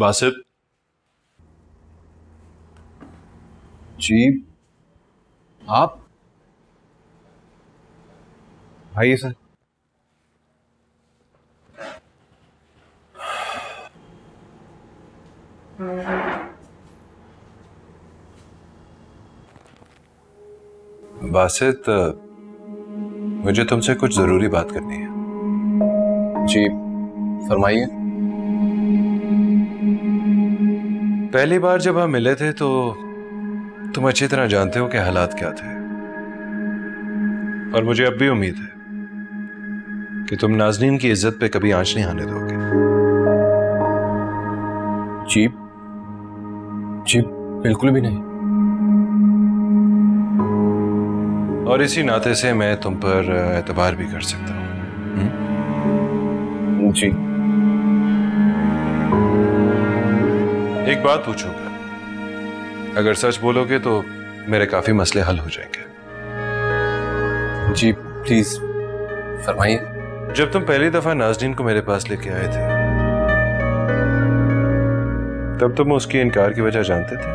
बासित जी, आप आइए सर। बासित, मुझे तुमसे कुछ जरूरी बात करनी है। जी फरमाइए। पहली बार जब हम मिले थे तो तुम अच्छी तरह जानते हो कि हालात क्या थे, और मुझे अब भी उम्मीद है कि तुम नाज़नीन की इज्जत पे कभी आंच नहीं आने दोगे। जी जी बिल्कुल भी नहीं। और इसी नाते से मैं तुम पर एतबार भी कर सकता हूं। जी एक बात पूछूंगा, अगर सच बोलोगे तो मेरे काफी मसले हल हो जाएंगे। जी प्लीज फरमाइए। जब तुम पहली दफा नाज़नीन को मेरे पास लेके आए थे तब तुम उसके इनकार की वजह जानते थे?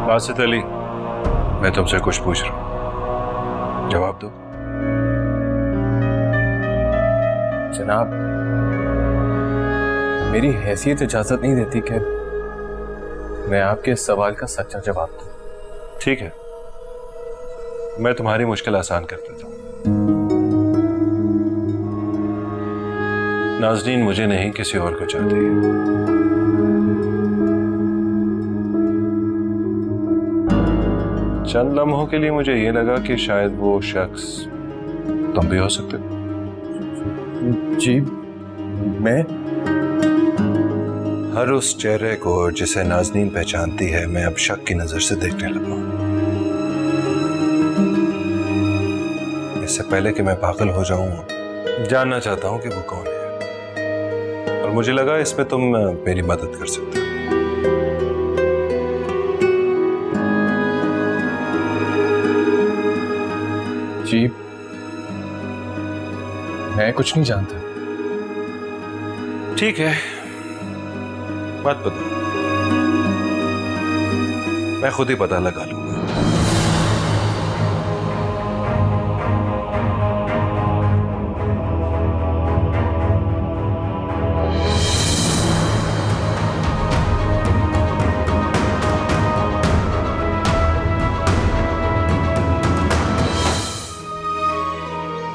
बासित अली, मैं तुमसे कुछ पूछ रहा हूं, जवाब दो। जनाब, मेरी हैसियत इजाजत नहीं देती कि मैं आपके इस सवाल का सच्चा जवाब दूं। ठीक है, मैं तुम्हारी मुश्किल आसान कर देता हूं। नाज़नीन मुझे नहीं किसी और को चाहती है। चंद लम्हों के लिए मुझे यह लगा कि शायद वो शख्स तुम भी हो सकते हो। जी मैं हर उस चेहरे को जिसे नाज़नीन पहचानती है मैं अब शक की नजर से देखने लगा हूं। इससे पहले कि मैं पागल हो जाऊं, जानना चाहता हूं कि वो कौन है, और मुझे लगा इसमें तुम मेरी मदद कर सकते हो। जी मैं कुछ नहीं जानता। ठीक है, मत बताओ, मैं खुद ही पता लगा लूंगा।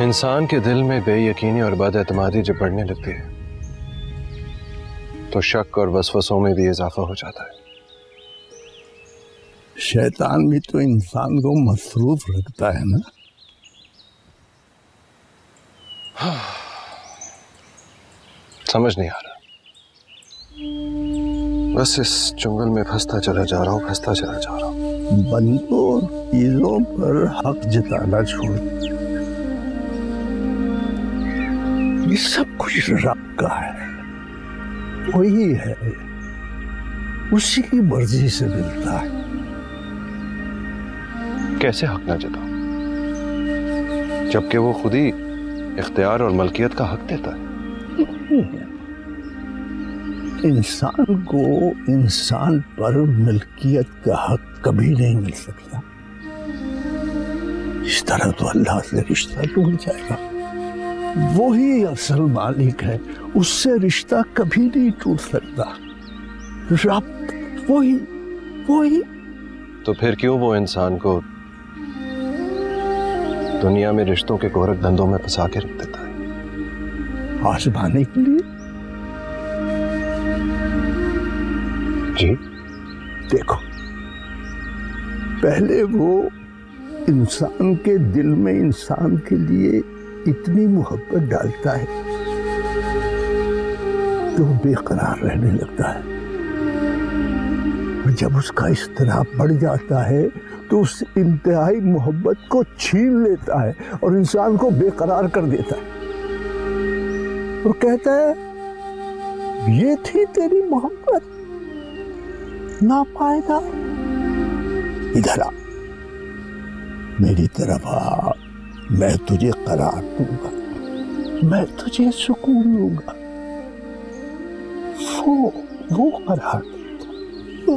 इंसान के दिल में बेयकीनी और बदएतमादी जब बढ़ने लगती है तो शक और वसवसों में भी इजाफा हो जाता है। शैतान भी तो इंसान को मसरूफ रखता है ना। समझ नहीं आ रहा, बस इस जंगल में फंसता चला जा रहा हूं, फंसता चला जा रहा हूं। बंदों चीजों पर हक जताना छोड़, ये सब कुछ रब का है, वही है, उसी की मर्जी से मिलता है। कैसे हक ना जताऊं जबकि वो खुद ही इख्तियार और मलकियत का हक देता है? इंसान को इंसान पर मिल्कियत का हक कभी नहीं मिल सकता। इस तरह तो अल्लाह से रिश्ता टूट जाएगा। वही असल मालिक है, उससे रिश्ता कभी नहीं टूट सकता। रब वही वही। तो फिर क्यों वो इंसान को दुनिया में रिश्तों के गोरख धंधों में फंसा के रख देता है? आजमाने के लिए। जी देखो, पहले वो इंसान के दिल में इंसान के लिए इतनी मोहब्बत डालता है तो बेकरार रहने लगता है, और जब उसका इज़्तिराब बढ़ जाता है तो उस इंतहाई मोहब्बत को छीन लेता है और इंसान को बेकरार कर देता है और कहता है ये थी तेरी मोहब्बत नापायदार। इधर आ, मेरी तरफ आ, मैं तुझे करार दूंगा, मैं तुझे सुकून दूंगा। वो करार देगा।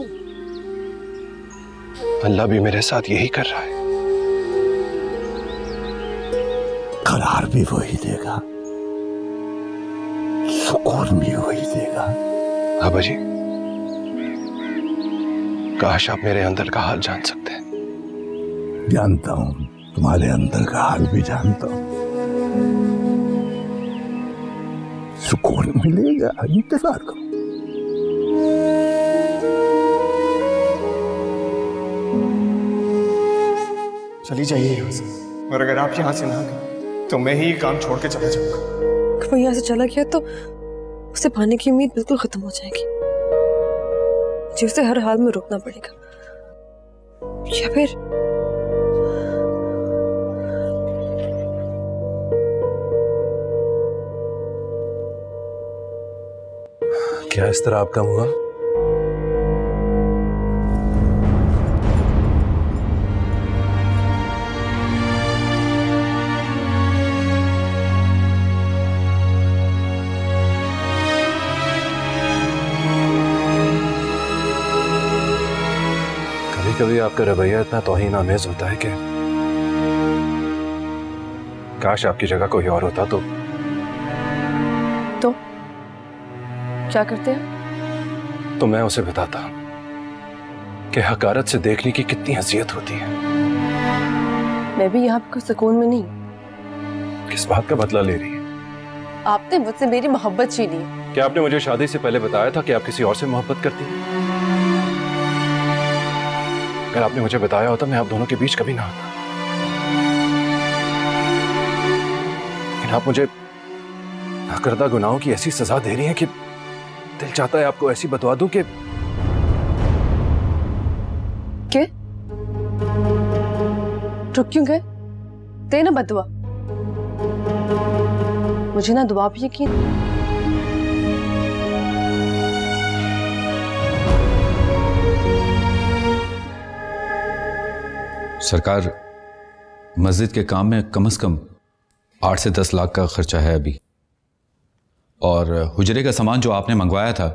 अल्लाह भी मेरे साथ यही कर रहा है। करार भी वही देगा, सुकून भी वही देगा। बाबा जी, काश आप मेरे अंदर का हाल जान सकते हैं। जानता हूं, तुम्हारे अंदर का हाल भी जानता हूं। सुकून मिलेगा, इंतजार करो। चली जाइए यहाँ से, और अगर आप यहाँ से ना गए तो मैं ही ये काम छोड़ के चला जाऊंगा। अगर वो यहाँ से चला गया तो उसे पाने की उम्मीद बिल्कुल खत्म हो जाएगी। मुझे उसे हर हाल में रोकना पड़ेगा, या फिर क्या इस तरह आपका हुआ? कभी कभी आपका रवैया इतना तौहीन-आमेज़ होता है कि काश आपकी जगह कोई और होता तो क्या करते हैं? तो मैं उसे बताता कि हकारत से देखने की कितनी अजियत होती है। मैं भी यहाँ पर सुकून में नहीं। किस बात का बदला ले रही है? आपने मुझसे मेरी मोहब्बत छीनी है। क्या आपने मुझे शादी से पहले बताया था कि आप किसी और से मोहब्बत करती हैं? अगर आपने मुझे बताया होता मैं आप दोनों के बीच कभी ना आता। लेकिन आप मुझे नाकर्दा गुनाहों की ऐसी सजा दे रही हैं कि दिल चाहता है आपको ऐसी बतवा दूं कि रुक क्यों गए? दे ना बदुआ। मुझे ना दुआ पे यकीन। सरकार, मस्जिद के काम में कम से कम 8 से 10 लाख का खर्चा है अभी, और हुजरे का सामान जो आपने मंगवाया था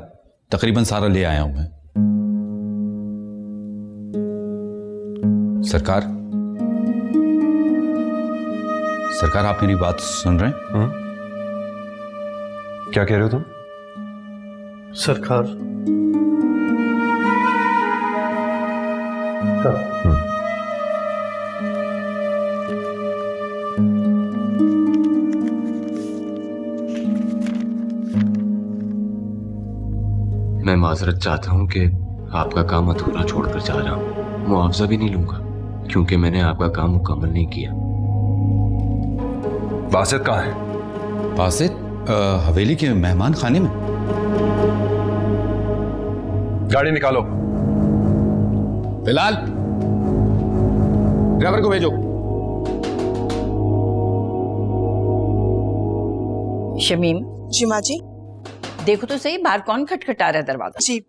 तकरीबन सारा ले आया हूं मैं। सरकार, आप मेरी बात सुन रहे हैं? क्या कह रहे हो तुम? सरकार, मैं माजरत चाहता हूं कि आपका काम अधूरा छोड़कर जा रहा हूं। मुआवजा भी नहीं लूंगा क्योंकि मैंने आपका काम मुकम्मल नहीं किया। बासित कहाँ है? बासित हवेली के मेहमान खाने में। गाड़ी निकालो। बिलाल, ड्राइवर को भेजो। शमीम। जी माँ जी। देखो तो सही बाहर कौन खटखटा रहा है दरवाजा। जी।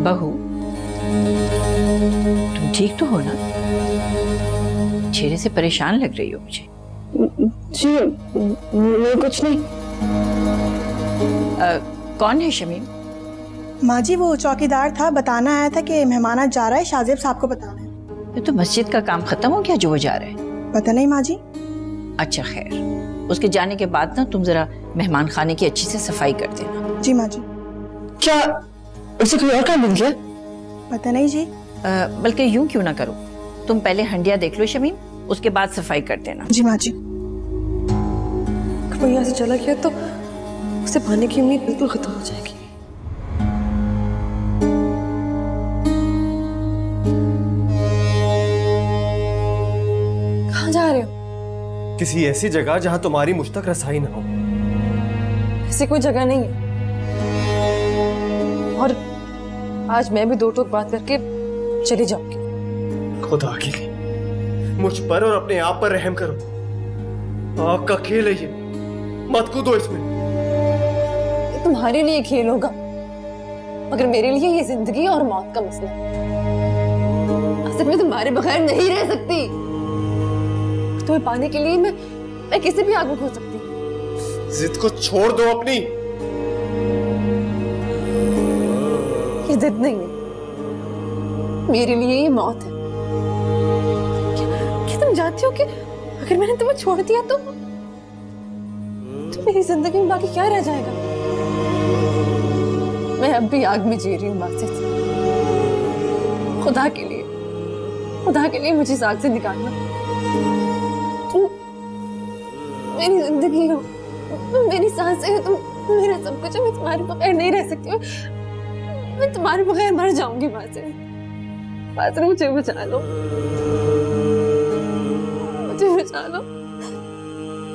बहू, तुम ठीक तो हो ना? चेहरे से परेशान लग रही हो मुझे। जी कुछ नहीं। कौन है शमीम? माँ जी वो चौकीदार था, बताना आया था कि मेहमान आज जा रहा है, शाहजेब साहब को बताना है। ये तो मस्जिद का काम खत्म हो गया जो वो जा रहे हैं? पता नहीं माँ जी। अच्छा खैर, उसके जाने के बाद ना तुम जरा मेहमान खाने की अच्छी से सफाई कर देना। जी माँ जी। क्या उसे कोई और काम मिल गया? पता नहीं जी। बल्कि यूं क्यों ना करो, तुम पहले हंडिया देख लो शमीम, उसके बाद सफाई कर देना। जी माँ जी। अगर वो यहाँ से चला गया तो उसे पाने की उम्मीद बिल्कुल खत्म हो जाएगी। कहाँ जा रहे हो? किसी ऐसी जगह जहां तुम्हारी मुझ तक रसाई ना हो। ऐसी कोई जगह नहीं है, और आज मैं भी दो टोक बात करके चली जाऊंगी। खुदा के लिए मुझ पर और अपने आप पर रहम करो। आग का खेल है ये, मत कूदो इसमें। ये तुम्हारे लिए खेल होगा, मगर मेरे लिए ये जिंदगी और मौत का मसला है। आसिफ, मैं तुम्हारे बगैर नहीं रह सकती। तुम्हें पाने के लिए मैं किसी भी आग में घुस सकती हूँ। जिद को छोड़ दो अपनी। ये जिद नहीं है, मेरे लिए ये मौत है। क्या तुम जानती हो कि अगर मैंने तुम्हें छोड़ दिया तो मेरी जिंदगी में बाकी क्या रह जाएगा? मैं अब भी आग में जी रही हूँ मासिद। खुदा के लिए मुझे इस आग से निकालना। तुम मेरी जिंदगी हो, मेरी सांसें हो, तुम मेरा सब कुछ है। मैं तुम्हारे बगैर नहीं रह सकती। मैं तुम्हारे बगैर मर जाऊंगी मासिद। मासिद, मुझे बचा लो, मुझे बचा लो,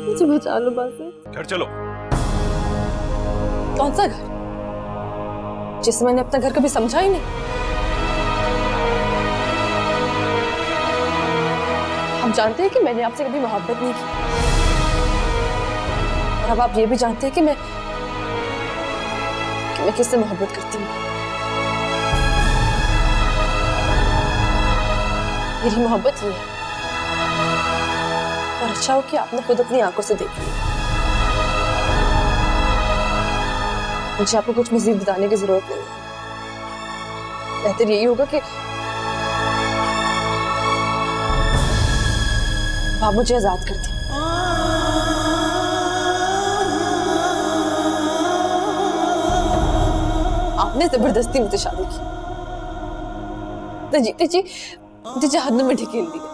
मुझे बचा लो मासिद। घर चलो। कौन सा घर जिसे मैंने अपना घर कभी समझा ही नहीं? हम जानते हैं कि मैंने आपसे कभी मोहब्बत नहीं की, और अब आप ये भी जानते हैं कि मैं किससे मोहब्बत करती हूँ। मेरी मोहब्बत ये है, और अच्छा हो कि आपने खुद अपनी आंखों से देख लिया। मुझे आपको कुछ मज़ीद बताने की जरूरत नहीं है। बेहतर यही होगा कि आप मुझे आजाद कर दें। आपने जबरदस्ती मुझसे शादी की, तो जीते जी मुझे जहन्नम में ढकेल दिया।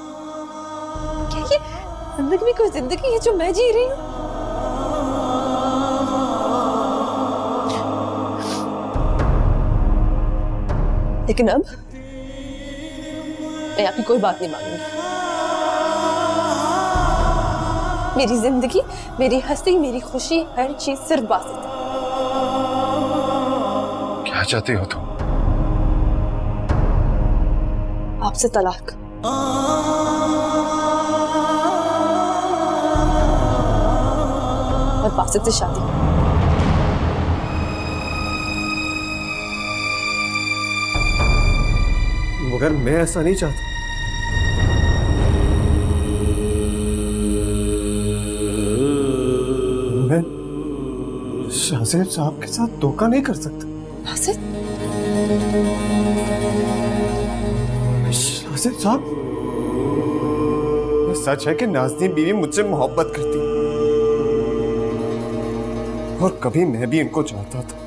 क्या ये जिंदगी में कोई जिंदगी है जो मैं जी रही हूँ? लेकिन अब मैं आपकी कोई बात नहीं मानूंगी। मेरी जिंदगी, मेरी हंसी, मेरी खुशी, हर चीज सिर्फ बासित है। क्या चाहती हो तुम? आपसे तलाक। और बासित से शादी। मगर मैं ऐसा नहीं चाहता। मैं शाहज़ेब साहब के साथ धोखा नहीं कर सकता। बासित? शाहज़ेब साहब, ये सच है कि नाज़नीन बीवी मुझसे मोहब्बत करती है, और कभी मैं भी इनको चाहता था,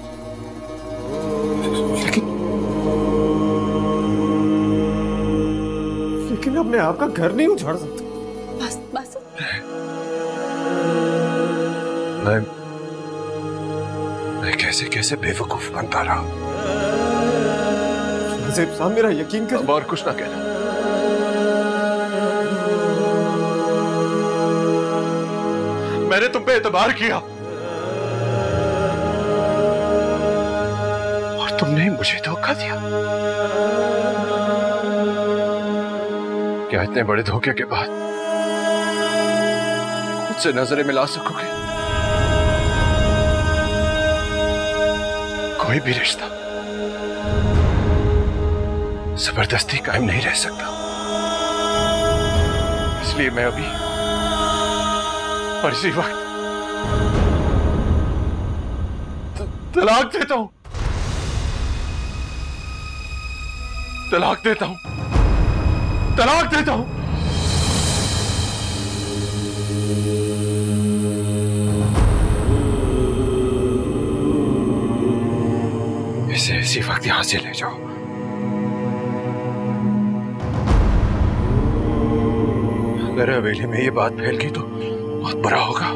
लेकिन अब मैं आपका घर नहीं उजाड़ सकता। मैं कैसे कैसे बेवकूफ बनता रहा। शाहज़ेब साहब, मेरा यकीन कर। अब और कुछ ना कहना। मैंने तुम पे एतबार किया और तुमने मुझे धोखा दिया। क्या इतने बड़े धोखे के बाद मुझसे नजरें मिला सकोगे? कोई भी रिश्ता जबरदस्ती कायम नहीं रह सकता। इसलिए मैं अभी और इसी वक्त तलाक देता हूं। तलाक देता हूं। तलाक देता हूं। इसे इसी वक्त यहां से ले जाओ। अगर हवेली में ये बात फैल गई तो बहुत बुरा होगा।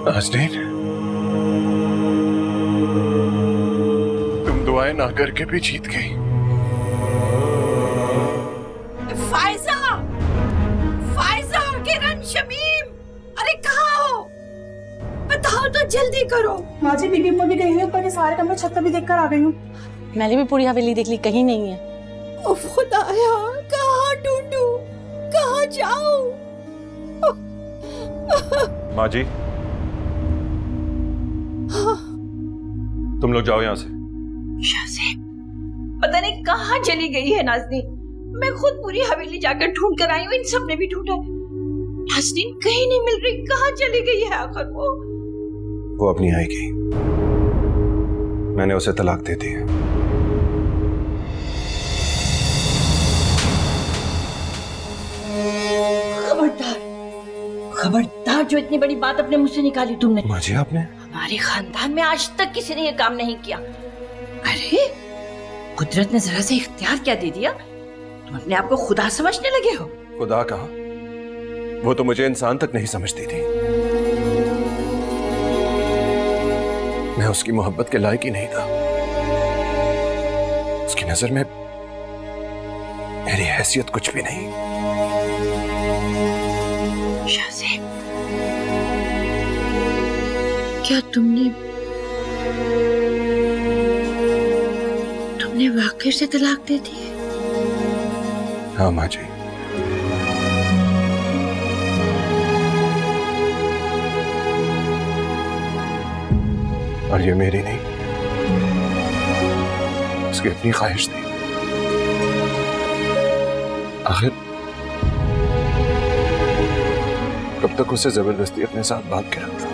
नाज़नीन, तुम दुआएं ना करके भी जीत गई। फाइजा, फाइजा, किरण, शमीम, अरे कहाँ हो? बताओ तो, जल्दी करो। माँ जी, बीबी भी गई हुई, ऊपर के सारे कमरे छत पर भी देखकर आ गई हूँ। मैंने भी पूरी हवेली देख ली, कहीं नहीं है। उफ खुदाया, कहाँ ढूंढूं, कहाँ जाऊं? माँ जी, तुम लोग जाओ यहां से। शाज़ेब, पता नहीं कहाँ चली गई है नाज़नीन। मैं खुद पूरी हवेली जाकर ढूंढ कर आई हूँ, इन सब ने भी ढूंढा। नाज़नीन कहीं नहीं मिल रही, कहाँ चली गई है आखिर वो अपनी आएगी। मैंने उसे तलाक दे दी है। खबरदार, खबरदार, जो इतनी बड़ी बात अपने मुंह से निकाली तुमने। माँ जी, आपने? हमारे खानदान में आज तक किसी ने ये काम नहीं किया। अरे कुदरत ने जरा से इख्तियार क्या दे दिया, तुम अपने आप को खुदा समझने लगे हो। खुदा कहा, वो तो मुझे इंसान तक नहीं समझती थी। मैं उसकी मोहब्बत के लायक ही नहीं था। उसकी नजर में मेरी हैसियत कुछ भी नहीं। शाज़ेब, क्या तुमने वाकई से तलाक दे दी है? हाँ माँ जी। और ये मेरी नहीं, उसकी अपनी ख्वाहिश थी। आखिर कब तक उसे जबरदस्ती अपने साथ बांध के रखता?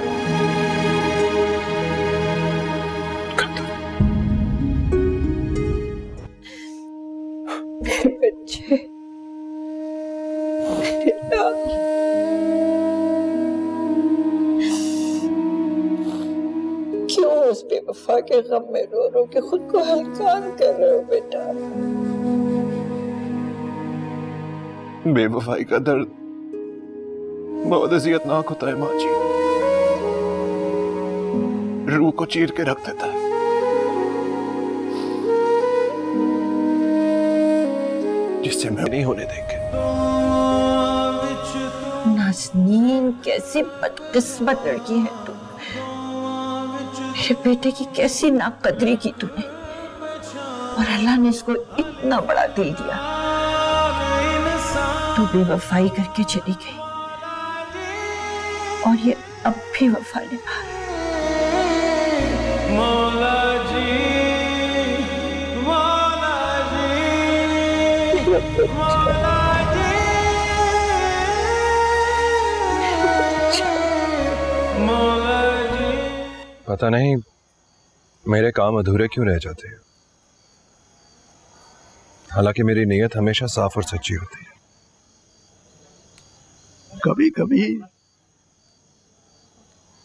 मेरे बच्चे, मेरे लाल, क्यों उस बेवफा के गम में रो रो के खुद को हल्का कर रहे हो बेटा? बेवफाई का दर्द बहुत अज़ियतनाक होता है माँ जी। रूह को चीर के रख देता है। जिससे मैं नहीं होने देंगे। नाज़नीन, कैसी बदकिस्मत लड़की है तू। मेरे बेटे की कैसी नाकदरी की तूने, और अल्लाह ने इसको इतना बड़ा दिल दिया। तू बेवफाई करके चली गई और ये अब भी वफा निभा रहा है। पता नहीं मेरे काम अधूरे क्यों रह जाते हैं। हालांकि मेरी नीयत हमेशा साफ और सच्ची होती है। कभी कभी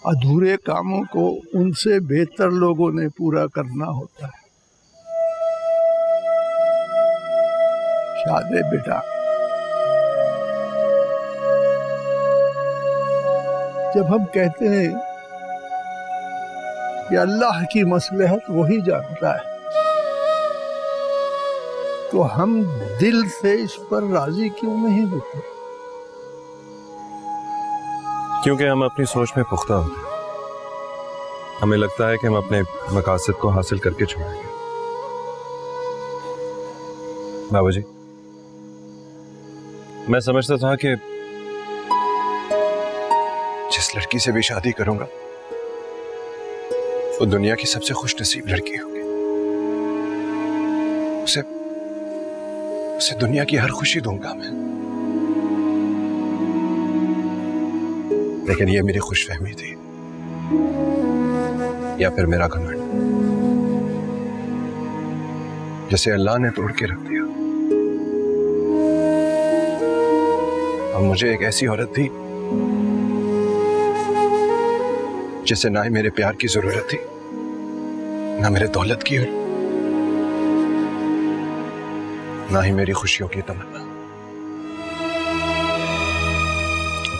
अधूरे कामों को उनसे बेहतर लोगों ने पूरा करना होता है। शाज़ेब बेटा, जब हम कहते हैं कि अल्लाह की मसलहत वही जानता है, तो हम दिल से इस पर राजी क्यों नहीं होते? क्योंकि हम अपनी सोच में पुख्ता होते हैं। हमें लगता है कि हम अपने मकासद को हासिल करके छोड़ेंगे। बाबा जी, मैं समझता था कि जिस लड़की से भी शादी करूंगा वो दुनिया की सबसे खुशनसीब लड़की होगी। उसे दुनिया की हर खुशी दूंगा मैं। लेकिन ये मेरी खुशफहमी थी या फिर मेरा घमंड, जिसे अल्लाह ने तोड़ के रख दिया। और मुझे एक ऐसी औरत थी जिसे ना ही मेरे प्यार की जरूरत थी, ना मेरे दौलत की, ना ही मेरी खुशियों की तमन्ना।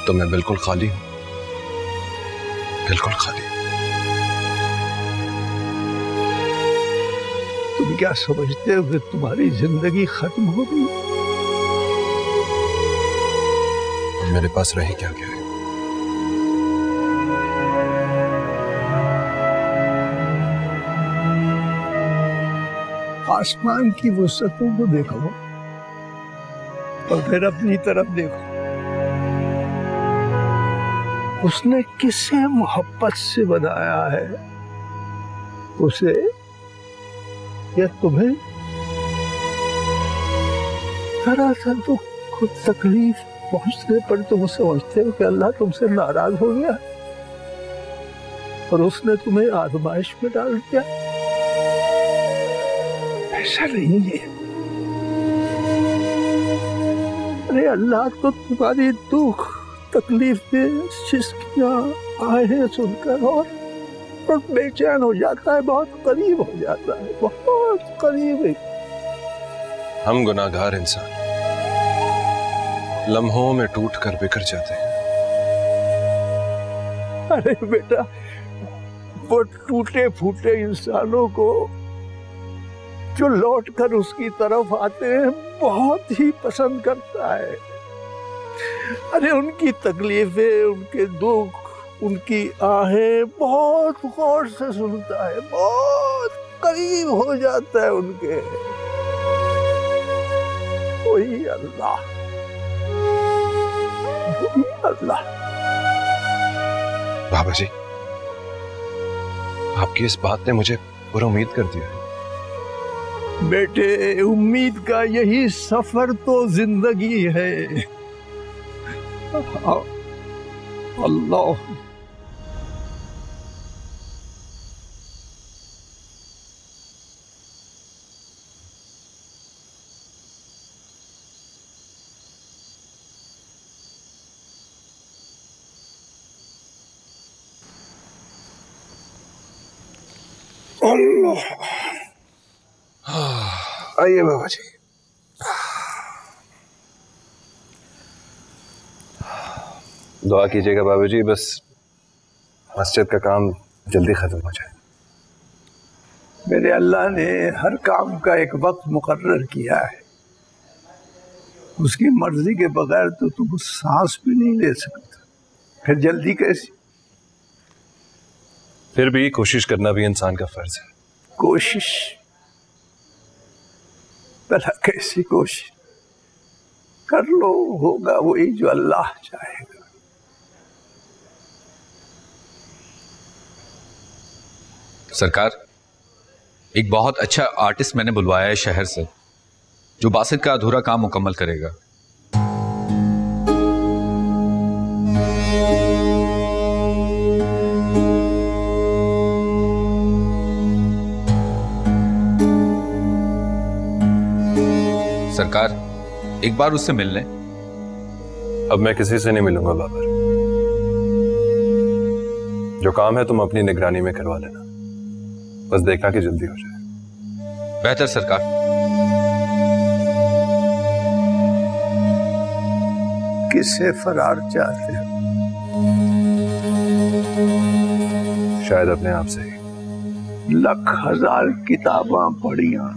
तो मैं बिल्कुल खाली हूं, बिल्कुल खाली। तुम क्या समझते हो कि तुम्हारी जिंदगी खत्म हो गई? मेरे पास रही क्या क्या है? आसमान की वुसअतों को देखो और फिर अपनी तरफ देखो। उसने किसे मोहब्बत से बनाया है, उसे या तुम्हें? जरा सा तो खुद तकलीफ पहुंचने पर तुम समझते हो कि अल्लाह तुमसे नाराज हो गया और उसने तुम्हें आजमाइश में डाल दिया। ऐसा नहीं है। अरे अल्लाह तो तुम्हारी दुख तकलीफें सिसकियां आहें सुनकर और बेचैन हो जाता है, बहुत करीब हो जाता है, बहुत करीब है। हम गुनाहगार इंसान लम्हों में टूटकर बिखर जाते हैं। अरे बेटा, वो टूटे फूटे इंसानों को जो लौटकर उसकी तरफ आते हैं बहुत ही पसंद करता है। अरे उनकी तकलीफें, उनके दुख, उनकी आहें बहुत गौर से सुनता है, बहुत करीब हो जाता है उनके। वही अल्लाह, वही अल्लाह। बाबा जी, आपकी इस बात ने मुझे पूरा उम्मीद कर दिया। बेटे, उम्मीद का यही सफर तो जिंदगी है। अल्लाह आइए बाबा जी। दुआ कीजिएगा बाबा जी, बस मस्जिद का काम जल्दी खत्म हो जाए। मेरे अल्लाह ने हर काम का एक वक्त मुकर्रर किया है। उसकी मर्जी के बगैर तो तुम सांस भी नहीं ले सकते, फिर जल्दी कैसी? फिर भी कोशिश करना भी इंसान का फर्ज है। कोशिश? भला कैसी कोशिश? कर लो, होगा वही जो अल्लाह चाहेगा। सरकार, एक बहुत अच्छा आर्टिस्ट मैंने बुलवाया है शहर से, जो बासित का अधूरा काम मुकम्मल करेगा। सरकार, एक बार उससे मिल लें। अब मैं किसी से नहीं मिलूंगा बाबर। जो काम है तुम अपनी निगरानी में करवा लेना, बस देखना कि जल्दी हो जाए। बेहतर सरकार। किससे फरार चाहते हो? शायद अपने आप से ही। लख हजार किताबां पढ़ियां,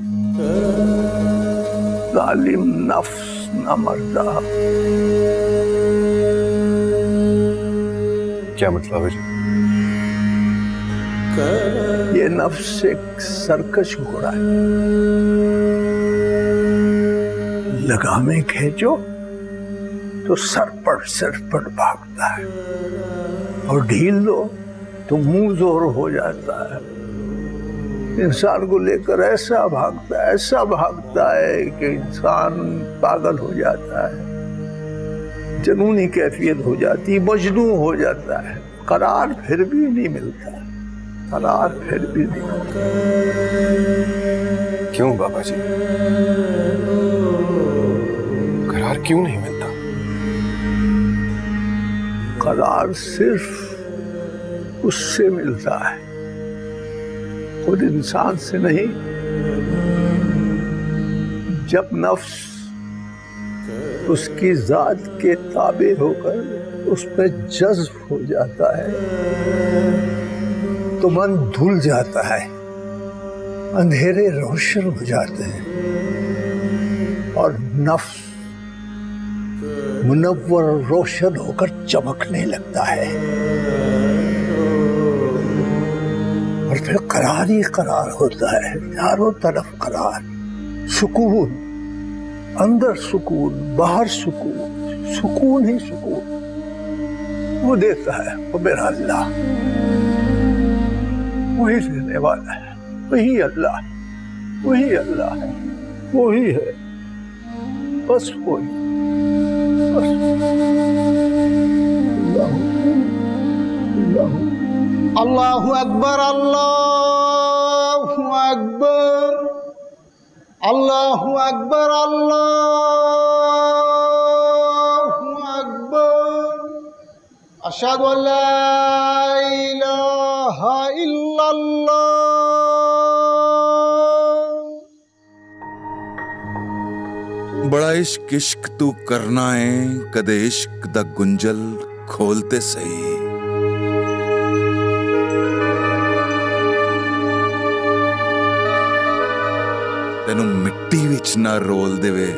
जालिम नफ्स न मरदा। क्या मतलब है जी? ये नफ्स एक सरकश घोड़ा है। लगामें खींचो तो सर पर भागता है, और ढील दो तो मुंह जोर हो जाता है। इंसान को लेकर ऐसा भागता है कि इंसान पागल हो जाता है, जुनूनी कैफियत हो जाती, मजनू हो जाता है। करार फिर भी नहीं मिलता, करार फिर भी नहीं मिलता। क्यों बाबा जी? करार क्यों नहीं मिलता? करार सिर्फ उससे मिलता है, खुद इंसान से नहीं। जब नफ्स उसकी जात के ताबे होकर उस पर जज्ब हो जाता है तो मन धुल जाता है, अंधेरे रोशन हो जाते हैं, और नफ्स मुनव्वर रोशन होकर चमकने लगता है, और फिर करार ही करार होता है, चारों तरफ करार, सुकून, अंदर सुकून, बाहर सुकून, सुकून ही सुकून। वो देता है, वो मेरा अल्लाह, वही देने वाला है, वही अल्लाह, वही अल्लाह है, वही है, बस वही, बस। अल्लाहु अकबर, अल्लाहु अकबर, अल्लाहु अकबर, अल्लाहु अकबर, अशहदु अल्ला इलाहा इल्लल्लाह। बड़ा इश्क इश्क तू करना है, कदे इश्क दा गुंजल खोलते सही। तेनू मिट्टी विच ना रोल देवे,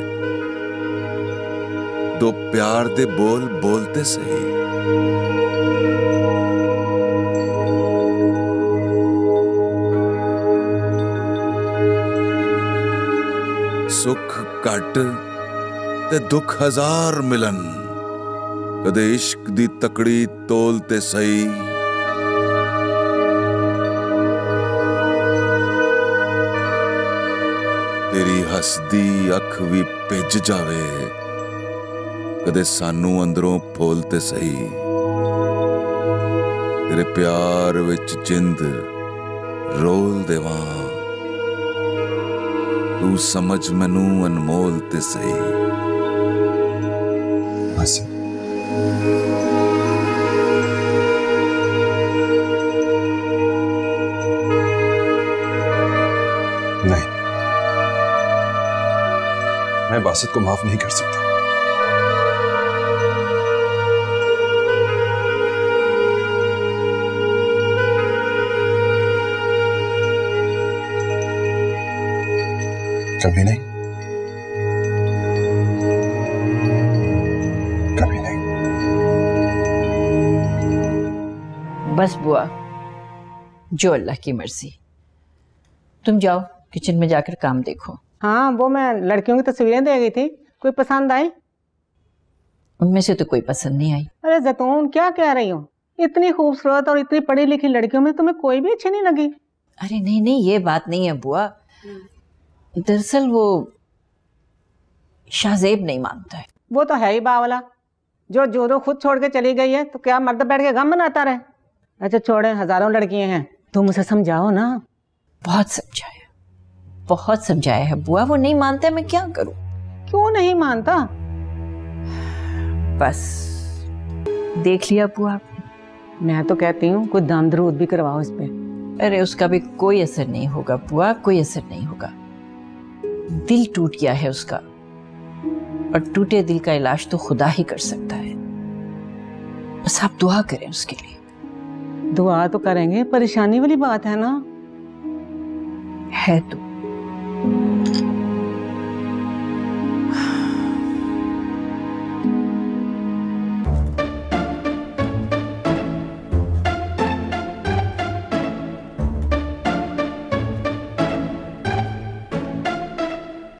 दो प्यार दे बोल बोलते सही। सुख घट ते दुख हजार मिलन, कदे इश्क दी तकड़ी तोलते सही। तेरी हसदी अख भी भिज जावे, कदे सानू अंदरों फोलते सही। तेरे प्यार विच जिंद रोल देवां, तू समझ मैनू अनमोल ते सही। बस नहीं, मैं बासित को माफ नहीं कर सकता। कभी नहीं, कभी नहीं। बस बुआ, जो अल्लाह की मर्जी। तुम जाओ किचन में जाकर काम देखो। हाँ, वो मैं लड़कियों की तस्वीरें दे गई थी, कोई पसंद आई? उनमें से तो कोई पसंद नहीं आई। अरे जैतून, क्या कह रही हो? इतनी खूबसूरत और इतनी पढ़ी लिखी लड़कियों में तुम्हें कोई भी अच्छी नहीं लगी? अरे नहीं नहीं, ये बात नहीं है बुआ। दरअसल वो शाहजेब नहीं मानता है। वो तो है ही बावला, जो जोरो खुद छोड़ के चली गई है तो क्या मर्द बैठ के गम मनाता रहे? अच्छा छोड़े, हजारों लड़कियां हैं, तुम उसे समझाओ ना। बहुत समझाया, बहुत समझाया है बुआ, वो नहीं मानता है, मैं क्या करूं? क्यों नहीं मानता? बस देख लिया बुआ। मैं तो कहती हूँ कोई दाम दरूद भी करवाओ इस पे। अरे उसका भी कोई असर नहीं होगा बुआ, कोई असर नहीं होगा। दिल टूट गया है उसका, और टूटे दिल का इलाज तो खुदा ही कर सकता है। बस आप दुआ करें उसके लिए। दुआ तो करेंगे, परेशानी वाली बात है ना। है तो